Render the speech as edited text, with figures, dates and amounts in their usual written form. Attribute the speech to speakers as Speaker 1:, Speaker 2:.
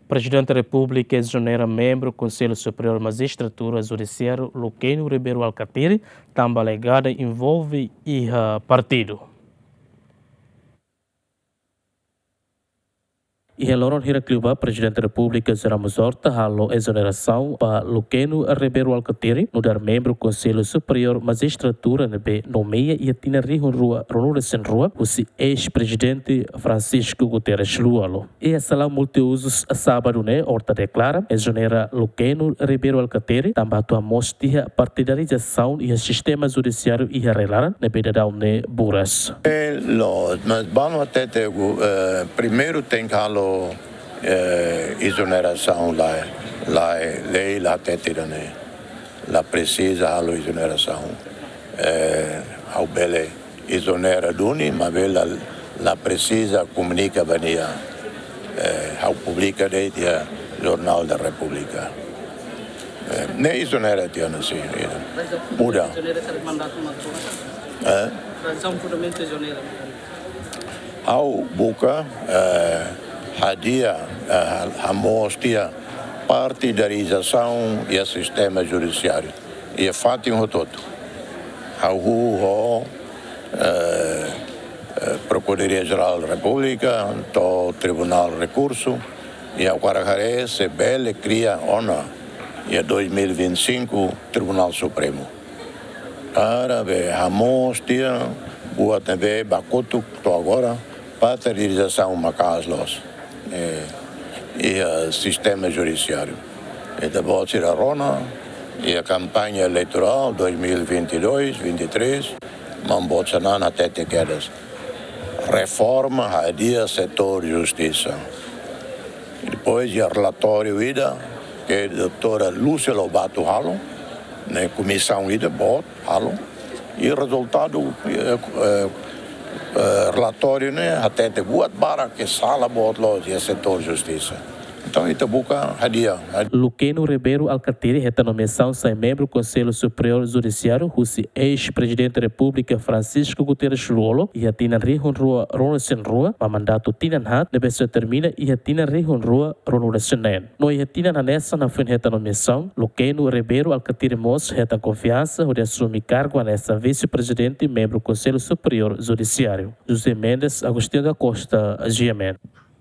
Speaker 1: Presidente da República exonera membro do Conselho Superior de Magistratura Judiciário Luqueno Ribeiro Alcatiri, também alegada envolve partido. E Loron Hiracliuba, Presidente da República, Ramos Horta, halo exoneração para Luqueno Ribeiro Alcatiri, no dar membro do Conselho Superior Magistratura, nomeia e atina Rua Ronura Senrua, o ex-presidente Francisco Guterres Lualo. E a sala multiusos sábado, Horta declara, exonera Luqueno Ribeiro Alcatiri, também a mostra partidarização e o sistema judiciário e a relar, bedadão Buras.
Speaker 2: Mas vamos até primeiro tem que exoneração lei lá tetira né lá precisa a exoneração ao bele exonera duni mas lá precisa comunica vania ao publica de jornal da República nem exonera tiana sim muda
Speaker 1: Razão puramente exonera.
Speaker 2: Ao boca hadia a mostra partidarização e o sistema judiciário e é fato um todo ao Procuradoria-Geral da República do Tribunal de Recurso e ao Guarajaré se bele cria ONA e 2025 Tribunal Supremo para ver a mostra boa também bacoto to agora partidarização macaslos e o sistema judiciário. E depois a Rona e a campanha eleitoral 2022-23, Mambochanan até te quedas. Reforma a dia setor justiça. E depois o relatório ida que a doutora Lúcia Lobato Halo, na comissão ida bot Halo, e o resultado relatório até te buat bara que sala bot lo e setor justiça. Então ita buka hadia.
Speaker 1: Luqueno Ribeiro Alcatiri reta nomeação sai membro do Conselho Superior Judiciário, o ex-presidente da República Francisco Guterres Lualo e atina Rua Ronura Senrua, mas mandato tinan hat deve se termina e atina Rua Ronura Senen. No e atina na nessa na fin reta nomeação, Luqueno Ribeiro Alcatiri Mos reta confiança de assumir cargo nessa vice-presidente e membro do Conselho Superior Judiciário. José Mendes Agostinho da Costa, Giamento.